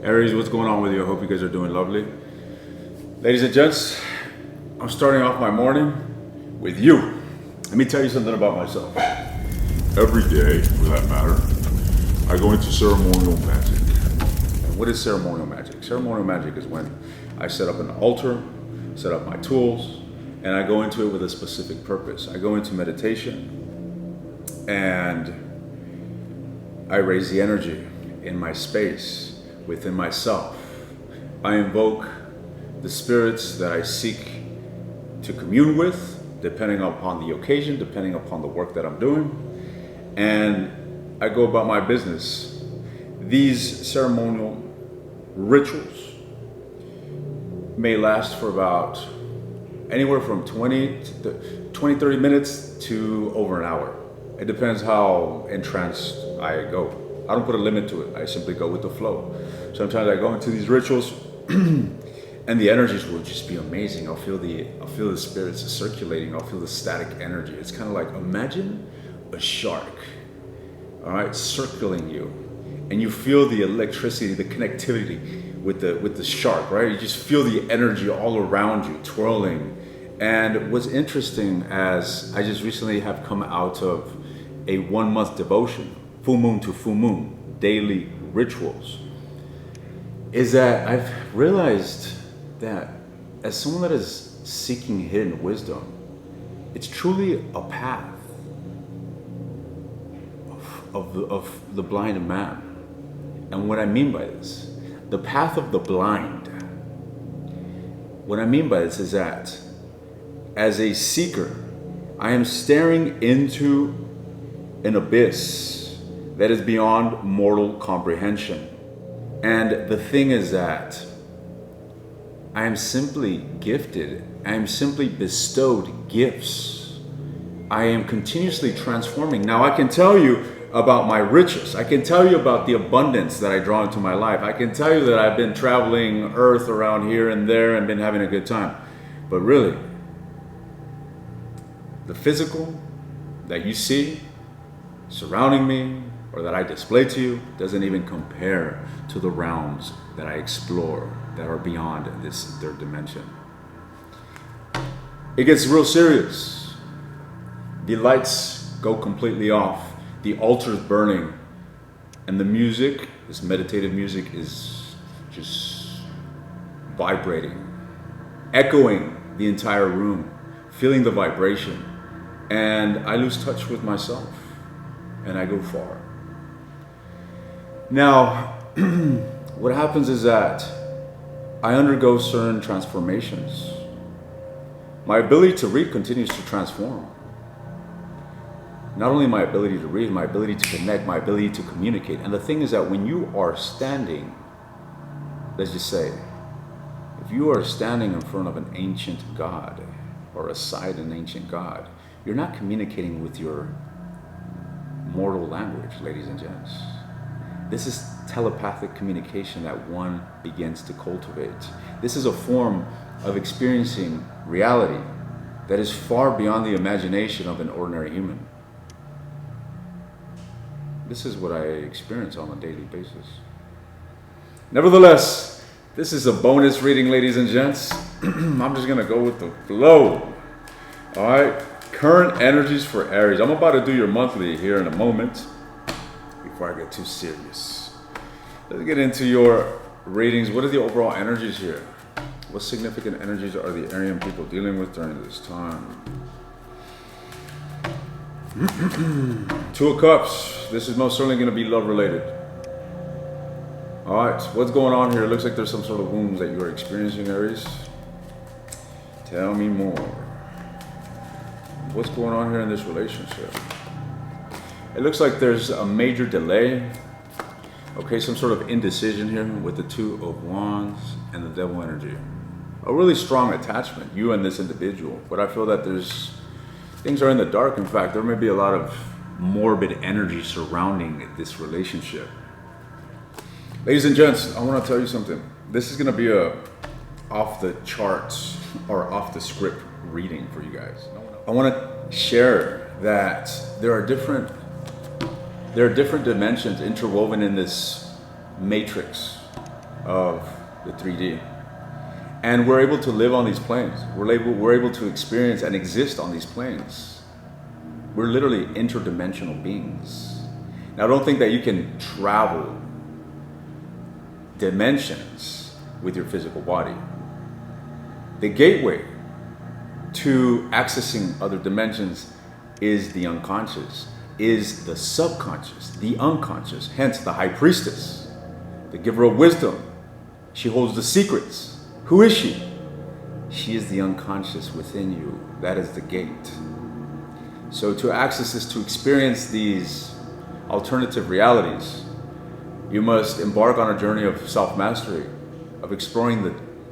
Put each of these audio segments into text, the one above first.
Aries, what's going on with you? I hope you guys are doing lovely. Ladies and gents, I'm starting off my morning with you. Let me tell you something about myself. Every day, for that matter, I go into ceremonial magic. And what is ceremonial magic? Ceremonial magic is when I set up an altar, set up my tools, and I go into it with a specific purpose. I go into meditation and I raise the energy in my space, within myself. I invoke the spirits that I seek to commune with, depending upon the occasion, depending upon the work that I'm doing, and I go about my business. These ceremonial rituals may last for about anywhere from 20, 30 minutes to over an hour. It depends how entranced I go. I don't put a limit to it. I simply go with the flow. Sometimes I go into these rituals and the energies will just be amazing. I'll feel the spirits circulating. I'll feel the static energy. It's kind of like, imagine a shark, all right, circling you, and you feel the electricity, the connectivity with the shark, right? You just feel the energy all around you, twirling. And what's interesting, as I just recently have come out of a 1 month devotion, full moon to full moon, daily rituals, is that I've realized that as someone that is seeking hidden wisdom, it's truly a path of the blind man. And what I mean by this, the path of the blind, what I mean by this is that as a seeker, I am staring into an abyss that is beyond mortal comprehension. And the thing is that I am simply gifted, I am simply bestowed gifts. I am continuously transforming. Now I can tell you about my riches. I can tell you about the abundance that I draw into my life. I can tell you that I've been traveling earth around here and there and been having a good time. But really, the physical that you see surrounding me, or that I display to you, doesn't even compare to the realms that I explore that are beyond this third dimension. It gets real serious. The lights go completely off, the altar's burning, and the music, this meditative music, is just vibrating, echoing the entire room, feeling the vibration, and I lose touch with myself, and I go far. Now, what happens is that I undergo certain transformations. My ability to read continues to transform. Not only my ability to read, my ability to connect, my ability to communicate. And the thing is that when you are standing, let's just say, if you are standing in front of an ancient god or aside an ancient god, you're not communicating with your mortal language, ladies and gents. This is telepathic communication that one begins to cultivate. This is a form of experiencing reality that is far beyond the imagination of an ordinary human. This is what I experience on a daily basis. Nevertheless, this is a bonus reading, ladies and gents. I'm just gonna go with the flow. All right, current energies for Aries. I'm about to do your monthly here in a moment, before I get too serious. Let's get into your ratings. What are the overall energies here? What significant energies are the Aryan people dealing with during this time? Two of Cups. This is most certainly going to be love related. All right, what's going on here? It looks like there's some sort of wounds that you are experiencing, Aries. Tell me more. What's going on here in this relationship? It looks like there's a major delay. Okay, some sort of indecision here with the Two of Wands and the Devil energy. A really strong attachment, you and this individual. But I feel that things are in the dark. In fact, there may be a lot of morbid energy surrounding this relationship. Ladies and gents, I want to tell you something. This is going to be a off the charts or off the script reading for you guys. I want to share that there are different dimensions interwoven in this matrix of the 3D. And we're able to live on these planes. We're able to experience and exist on these planes. We're literally interdimensional beings. Now, don't think that you can travel dimensions with your physical body. The gateway to accessing other dimensions is the unconscious, is the subconscious, the unconscious, hence the high priestess, the giver of wisdom. She holds the secrets. Who is she? She is the unconscious within you. That is the gate. So to access this, to experience these alternative realities, you must embark on a journey of self-mastery, of exploring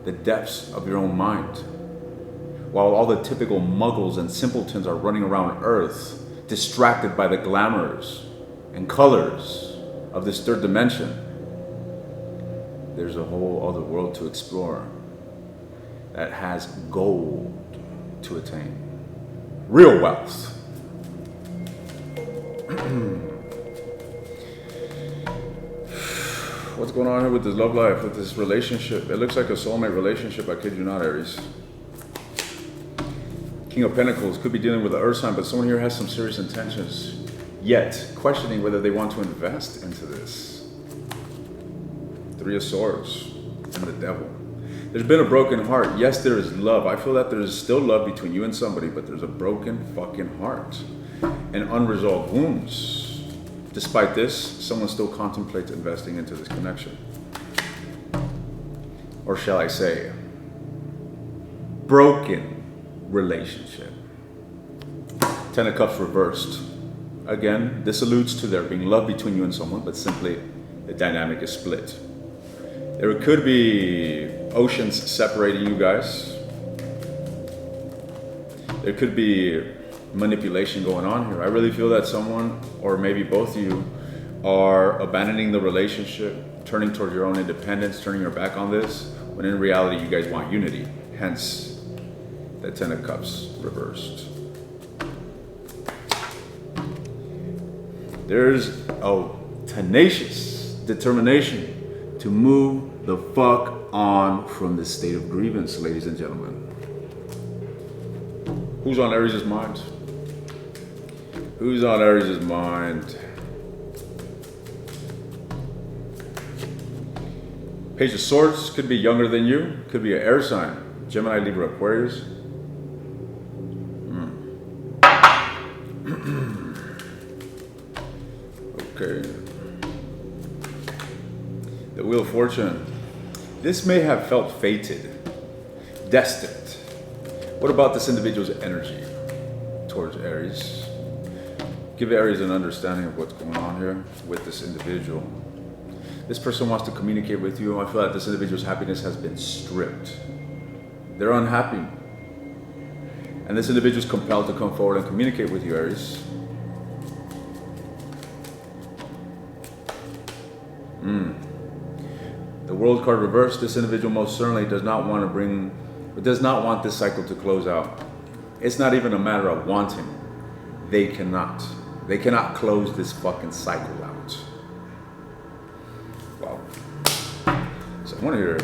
the depths of your own mind. While all the typical muggles and simpletons are running around Earth, distracted by the glamours and colors of this third dimension, there's a whole other world to explore that has gold to attain. Real wealth. What's going on here with this love life, with this relationship? It looks like a soulmate relationship, I kid you not, Aries. King of Pentacles could be dealing with the earth sign, but someone here has some serious intentions, yet questioning whether they want to invest into this. Three of Swords and the Devil. There's been a broken heart. Yes, there is love. I feel that there is still love between you and somebody, but there's a broken fucking heart and unresolved wounds. Despite this, someone still contemplates investing into this connection. Or shall I say, broken relationship. Ten of Cups reversed. Again, this alludes to there being love between you and someone, but simply the dynamic is split. There could be oceans separating you guys. There could be manipulation going on here. I really feel that someone, or maybe both of you, are abandoning the relationship, turning towards your own independence, turning your back on this, when in reality you guys want unity. Hence, the Ten of Cups reversed. There's a tenacious determination to move the fuck on from this state of grievance, ladies and gentlemen. Who's on Aries' mind? Who's on Aries' mind? Page of Swords could be younger than you, could be an air sign, Gemini, Libra, Aquarius. Okay. The Wheel of Fortune. This may have felt fated, destined. What about this individual's energy towards Aries? Give Aries an understanding of what's going on here with this individual. This person wants to communicate with you. I feel like this individual's happiness has been stripped. They're unhappy. And this individual is compelled to come forward and communicate with you, Aries. The World card reversed. This individual most certainly does not want this cycle to close out. It's not even a matter of wanting. They cannot close this fucking cycle out. Wow. Someone here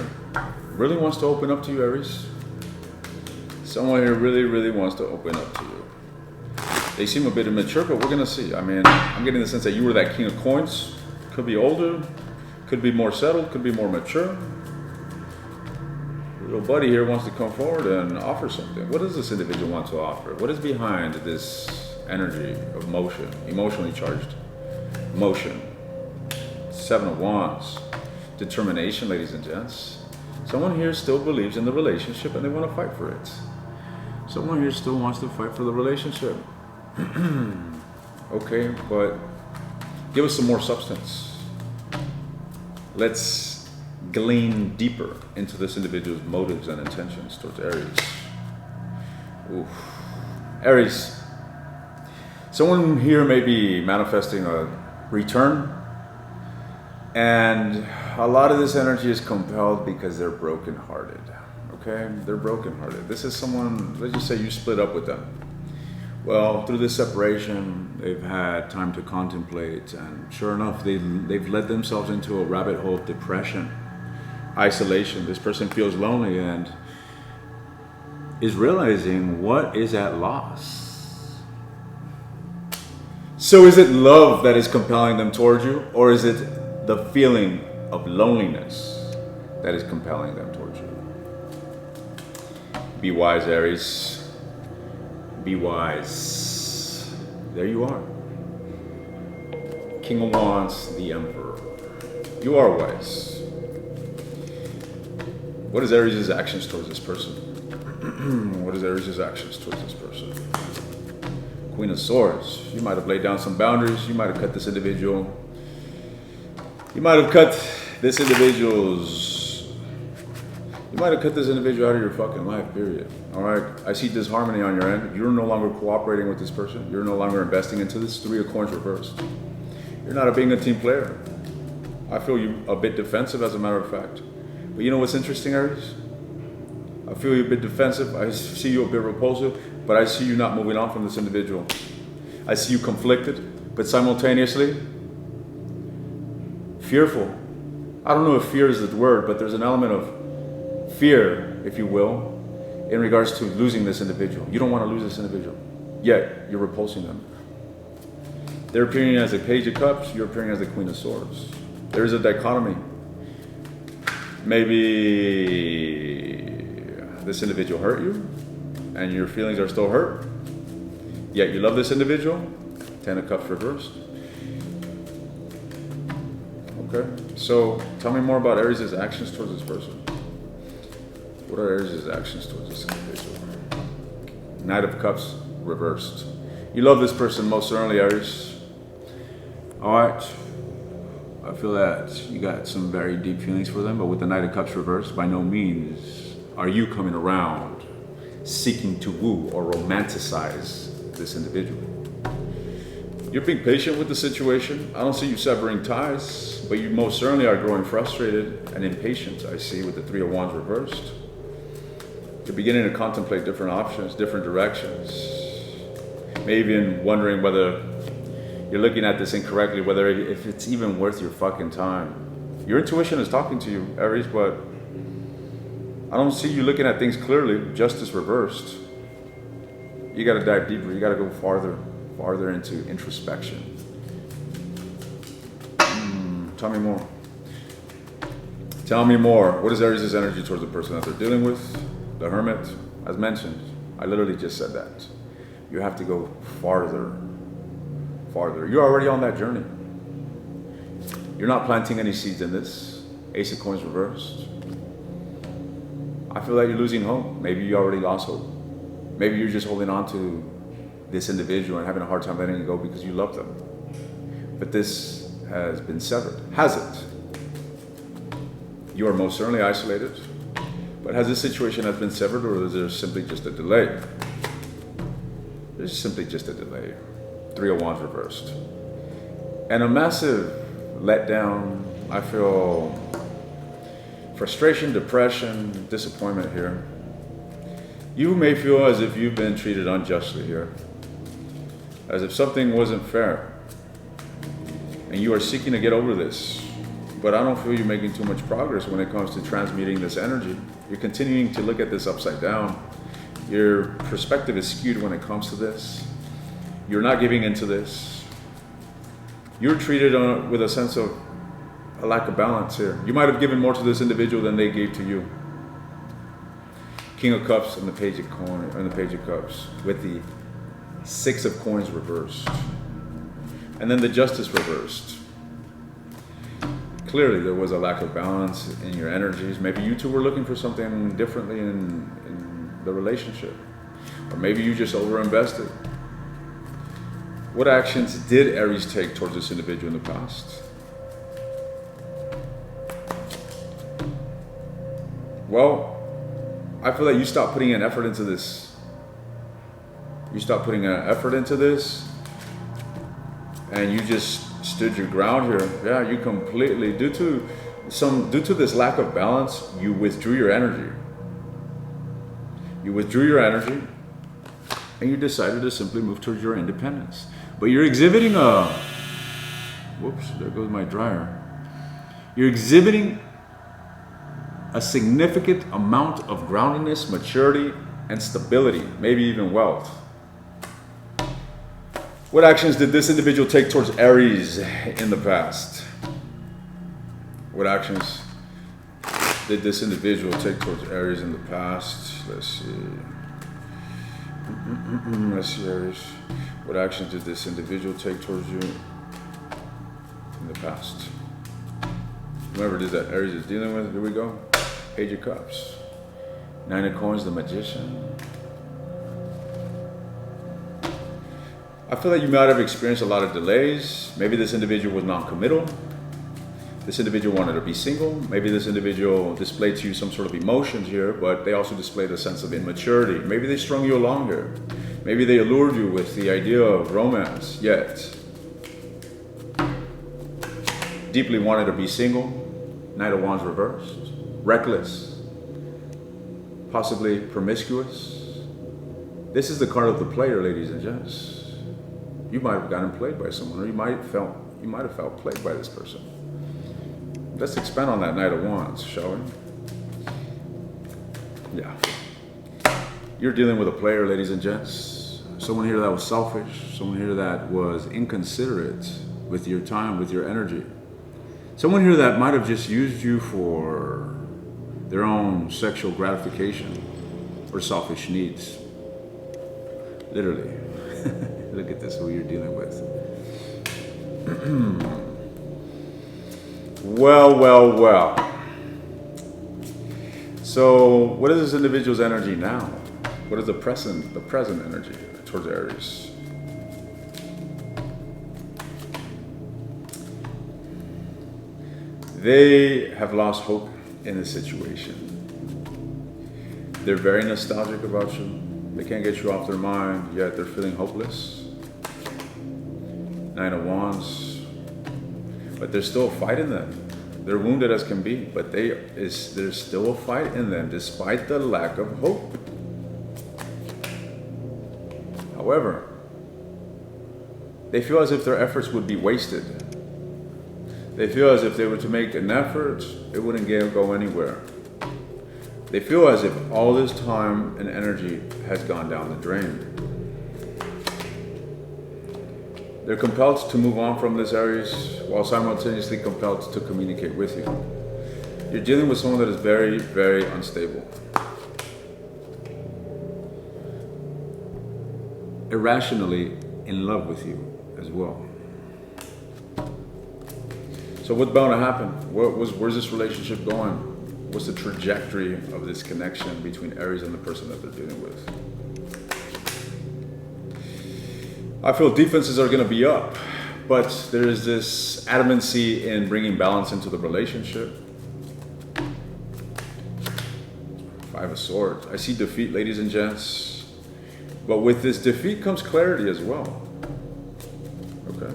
really wants to open up to you, Aries. Someone here really wants to open up to you. They seem a bit immature, but we're gonna see. I mean, I'm getting the sense that you were that King of Coins. Could be older, could be more settled, could be more mature. Little buddy here wants to come forward and offer something. What does this individual want to offer? What is behind this energy of motion, emotionally charged motion? Seven of Wands, determination, ladies and gents. Someone here still believes in the relationship and they want to fight for it. Someone here still wants to fight for the relationship. Okay, but give us some more substance. Let's glean deeper into this individual's motives and intentions towards Aries. Oof. Aries, someone here may be manifesting a return, and a lot of this energy is compelled because they're brokenhearted. Okay, they're brokenhearted. This is someone, let's just say you split up with them. Well, through this separation, they've had time to contemplate, and sure enough, they've led themselves into a rabbit hole of depression, isolation. This person feels lonely and is realizing what is at loss. So is it love that is compelling them towards you, or is it the feeling of loneliness that is compelling them towards you? Be wise, Aries. Be wise. There you are. King of Wands, the Emperor. You are wise. What is Aries' actions towards this person? What is Aries' actions towards this person? Queen of Swords. You might have laid down some boundaries. You might have cut this individual. You might have cut this individual's. You might have cut this individual out of your fucking life, period. All right? I see disharmony on your end. You're no longer cooperating with this person. You're no longer investing into this. 3 of Coins reversed. You're not being a team player. I feel you a bit defensive, as a matter of fact. But you know what's interesting, Aries? I feel you a bit defensive. I see you a bit repulsive, but I see you not moving on from this individual. I see you conflicted, but simultaneously fearful. I don't know if fear is the word, but there's an element of fear, if you will, in regards to losing this individual. You don't want to lose this individual, yet you're repulsing them. They're appearing as the Page of Cups, you're appearing as the Queen of Swords. There is a dichotomy. Maybe this individual hurt you, and your feelings are still hurt, yet you love this individual. 10 of Cups reversed. Okay, so tell me more about Aries' actions towards this person. What are Aries' actions towards this individual? Knight of Cups reversed. You love this person most certainly, Aries. All right. I feel that you got some very deep feelings for them, but with the Knight of Cups reversed, by no means are you coming around seeking to woo or romanticize this individual. You're being patient with the situation. I don't see you severing ties, but you most certainly are growing frustrated and impatient, I see, with the 3 of Wands reversed. You're beginning to contemplate different options, different directions. Maybe even wondering whether you're looking at this incorrectly, whether if it's even worth your fucking time. Your intuition is talking to you, Aries, but I don't see you looking at things clearly. Justice reversed. You got to dive deeper. You got to go farther into introspection. Tell me more. Tell me more. What is Aries' energy towards the person that they're dealing with? The Hermit, as mentioned. I literally just said that. You have to go farther. You're already on that journey. You're not planting any seeds in this. Ace of Coins reversed. I feel like you're losing hope. Maybe you already lost hope. Maybe you're just holding on to this individual and having a hard time letting it go because you love them. But this has been severed. Has it? You are most certainly isolated. But has this situation has been severed, or is there simply just a delay? There's simply just a delay. 3 of Wands reversed. And a massive letdown. I feel frustration, depression, disappointment here. You may feel as if you've been treated unjustly here. As if something wasn't fair. And you are seeking to get over this. But I don't feel you're making too much progress when it comes to transmuting this energy. You're continuing to look at this upside down. Your perspective is skewed when it comes to this. You're not giving into this. You're treated with a sense of a lack of balance here. You might have given more to this individual than they gave to you. King of Cups and the Page of Coins, and the Page of Cups, with the 6 of Coins reversed. And then the Justice reversed. Clearly there was a lack of balance in your energies. Maybe you two were looking for something differently in the relationship. Or maybe you just overinvested. What actions did Aries take towards this individual in the past? Well, I feel like you stopped putting an effort into this. You stopped putting an effort into this, and you just stood your ground here. Yeah, you completely, due to this lack of balance, you withdrew your energy. You withdrew your energy, and you decided to simply move towards your independence. But you're exhibiting a, whoops, there goes my dryer. You're exhibiting a significant amount of groundedness, maturity, and stability, maybe even wealth. What actions did this individual take towards Aries in the past? What actions did this individual take towards Aries in the past? Let's see. Let's see, Aries. What actions did this individual take towards you in the past? Whoever it is that Aries is dealing with, here we go. Page of Cups. 9 of Coins, the Magician. I feel that you might have experienced a lot of delays. Maybe this individual was non-committal. This individual wanted to be single. Maybe this individual displayed to you some sort of emotions here, but they also displayed a sense of immaturity. Maybe they strung you along here. Maybe they allured you with the idea of romance, yet deeply wanted to be single. Knight of Wands reversed. Reckless. Possibly promiscuous. This is the card of the player, ladies and gents. You might have gotten played by someone, or you might have felt played by this person. Let's expand on that Knight of Wands, shall we? Yeah. You're dealing with a player, ladies and gents. Someone here that was selfish. Someone here that was inconsiderate with your time, with your energy. Someone here that might have just used you for their own sexual gratification or selfish needs. Literally. Look at this, who you're dealing with. Well. So, what is this individual's energy now? What is the present energy towards Aries? They have lost hope in this situation. They're very nostalgic about you. They can't get you off their mind, yet they're feeling hopeless. 9 of Wands. But there's still a fight in them. They're wounded as can be, but there's still a fight in them despite the lack of hope. However, they feel as if their efforts would be wasted. They feel as if they were to make an effort, it wouldn't go anywhere. They feel as if all this time and energy has gone down the drain. They're compelled to move on from this Aries while simultaneously compelled to communicate with you. You're dealing with someone that is very, very unstable. Irrationally in love with you as well. So what's bound to happen? Where's this relationship going? What's the trajectory of this connection between Aries and the person that they're dealing with? I feel defenses are going to be up, but there is this adamancy in bringing balance into the relationship. 5 of Swords. I see defeat, ladies and gents, but with this defeat comes clarity as well. Okay.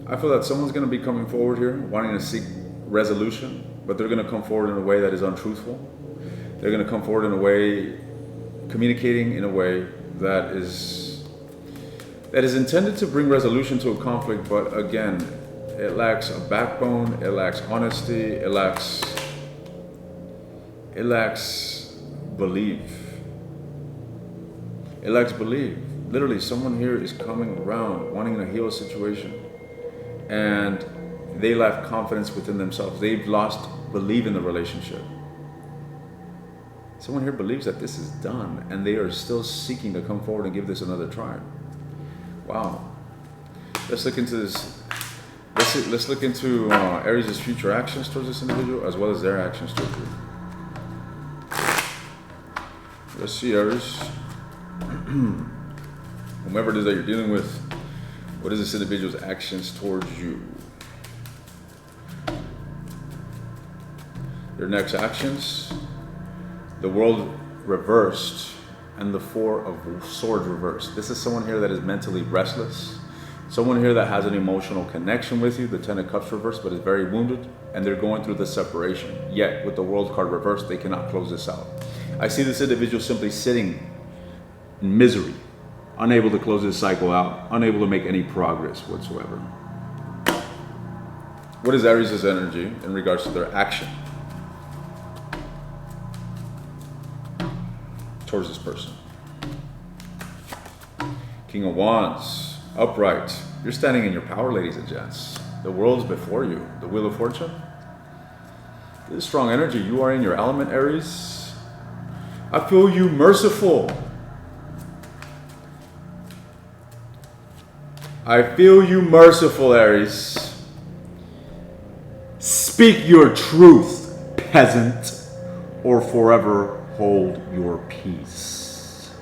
I feel that someone's going to be coming forward here, wanting to seek resolution, but they're going to come forward in a way that is untruthful. They're going to come forward in a way, communicating in a way that is intended to bring resolution to a conflict, but again, it lacks a backbone, it lacks honesty, it lacks belief. It lacks belief. Literally, someone here is coming around, wanting to heal a situation, and they lack confidence within themselves. They've lost belief in the relationship. Someone here believes that this is done, and they are still seeking to come forward and give this another try. Wow. Let's look into this. Let's look into Aries' future actions towards this individual, as well as their actions towards you. Let's see, Aries. Whomever it is that you're dealing with, what is this individual's actions towards you? Your next actions. The World reversed and the 4 of Swords reversed. This is someone here that is mentally restless. Someone here that has an emotional connection with you. The 10 of Cups reversed, but is very wounded, and they're going through the separation. Yet, with the World card reversed, they cannot close this out. I see this individual simply sitting in misery, unable to close this cycle out, unable to make any progress whatsoever. What is Aries' energy in regards to their action towards this person? King of Wands, upright. You're standing in your power, ladies and gents. The world's before you. The Wheel of Fortune. This is strong energy. You are in your element, Aries. I feel you merciful. I feel you merciful, Aries. Speak your truth, peasant, or forever hold your peace.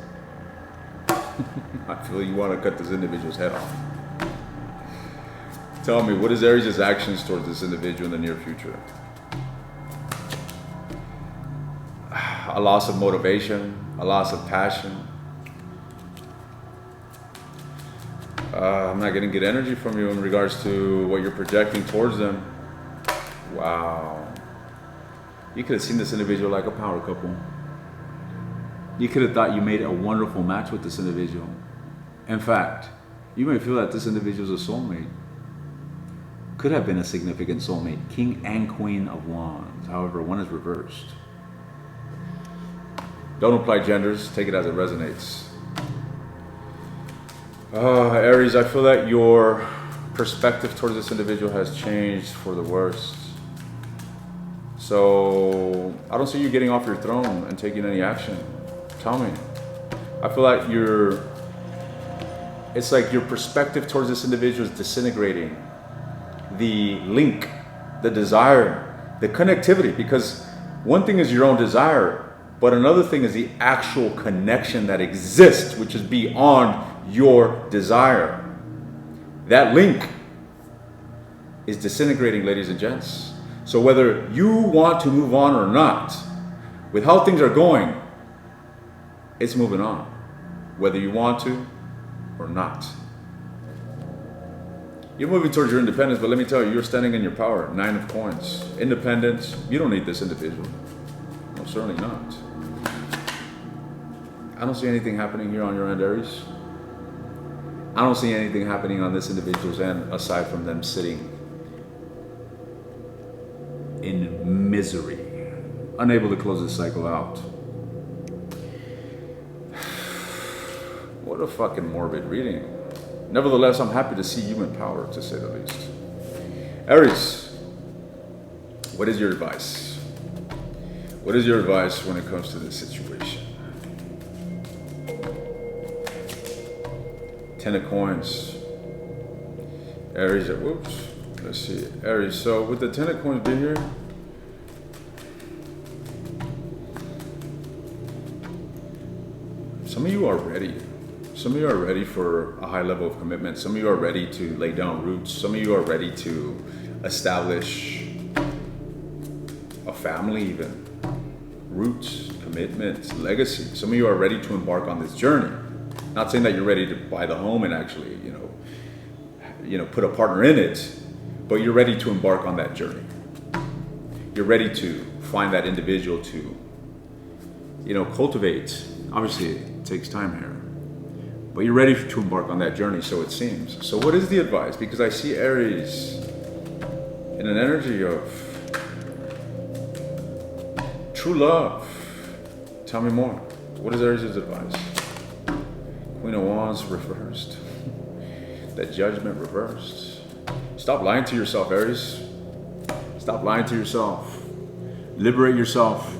I feel you want to cut this individual's head off. Tell me, what is Aries' actions towards this individual in the near future? A loss of motivation, a loss of passion. I'm not getting good energy from you in regards to what you're projecting towards them. Wow. You could have seen this individual like a power couple. You could have thought you made a wonderful match with this individual. In fact, you may feel that this individual is a soulmate. Could have been a significant soulmate. King and Queen of Wands. However, one is reversed. Don't apply genders. Take it as it resonates. Aries, I feel that your perspective towards this individual has changed for the worst. So I don't see you getting off your throne and taking any action. Tell me. I feel like it's like your perspective towards this individual is disintegrating. The link, the desire, the connectivity, because one thing is your own desire, but another thing is the actual connection that exists, which is beyond your desire. That link is disintegrating, ladies and gents. So whether you want to move on or not, with how things are going, it's moving on, whether you want to or not. You're moving towards your independence, but let me tell you, you're standing in your power. 9 of Coins. Independence. You don't need this individual. No, certainly not. I don't see anything happening here on your end, Aries. I don't see anything happening on this individual's end aside from them sitting in misery, unable to close this cycle out. What a fucking morbid reading. Nevertheless, I'm happy to see you in power, to say the least. Aries, what is your advice? What is your advice when it comes to this situation? 10 of Coins. Aries, whoops. Let's see. Aries, so with the 10 of Coins being here, some of you are ready. Some of you are ready for a high level of commitment. Some of you are ready to lay down roots. Some of you are ready to establish a family even. Roots, commitment, legacy. Some of you are ready to embark on this journey. Not saying that you're ready to buy the home and actually, put a partner in it, but you're ready to embark on that journey. You're ready to find that individual to, cultivate. Obviously, it takes time here. But you're ready to embark on that journey, so it seems. So what is the advice? Because I see Aries in an energy of true love. Tell me more. What is Aries' advice? Queen of Wands reversed. That Judgment reversed. Stop lying to yourself, Aries. Stop lying to yourself. Liberate yourself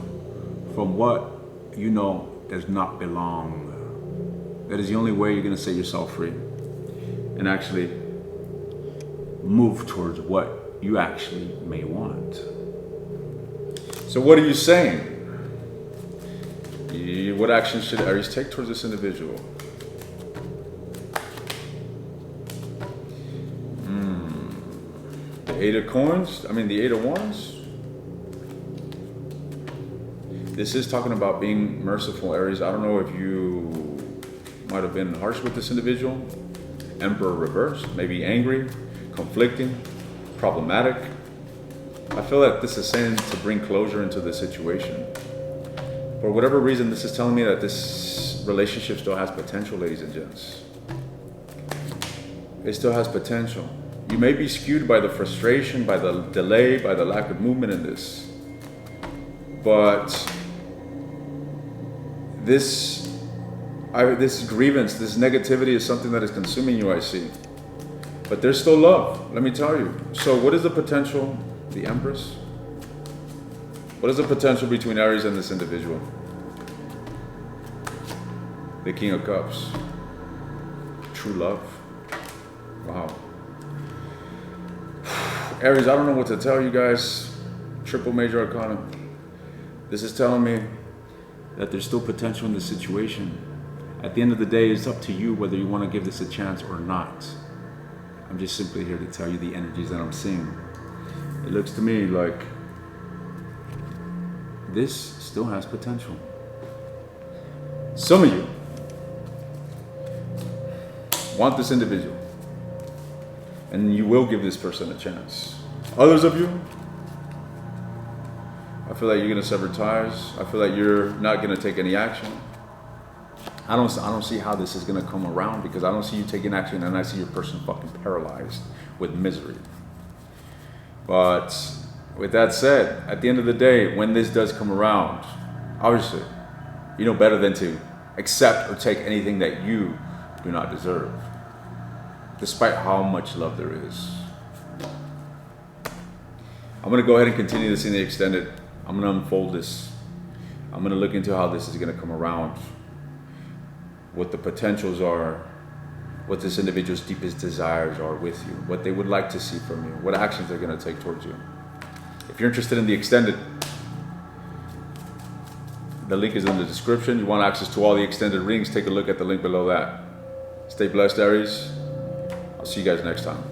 from what you know does not belong. That is the only way you're going to set yourself free and actually move towards what you actually may want. So what are you saying? What action should Aries take towards this individual? The 8 of Coins, the 8 of Wands. This is talking about being merciful, Aries. I don't know if you might have been harsh with this individual. Emperor reversed, maybe angry, conflicting, problematic. I feel like this is saying to bring closure into the situation. For whatever reason, this is telling me that this relationship still has potential, ladies and gents. It still has potential. You may be skewed by the frustration, by the delay, by the lack of movement in this. But this grievance, this negativity is something that is consuming you, I see. But there's still love, let me tell you. So what is the potential? The Empress? What is the potential between Aries and this individual? The King of Cups. True love. Wow. Aries, I don't know what to tell you guys. Triple major arcana. This is telling me that there's still potential in this situation. At the end of the day, it's up to you whether you want to give this a chance or not. I'm just simply here to tell you the energies that I'm seeing. It looks to me like this still has potential. Some of you want this individual, and you will give this person a chance. Others of you, I feel like you're gonna sever ties. I feel like you're not gonna take any action. I don't see how this is gonna come around, because I don't see you taking action, and I see your person fucking paralyzed with misery. But with that said, at the end of the day, when this does come around, obviously, you know better than to accept or take anything that you do not deserve, despite how much love there is. I'm gonna go ahead and continue this in the extended. I'm gonna unfold this. I'm gonna look into how this is gonna come around, what the potentials are, what this individual's deepest desires are with you, what they would like to see from you, what actions they're gonna take towards you. If you're interested in the extended, the link is in the description. You want access to all the extended readings, take a look at the link below that. Stay blessed, Aries. I'll see you guys next time.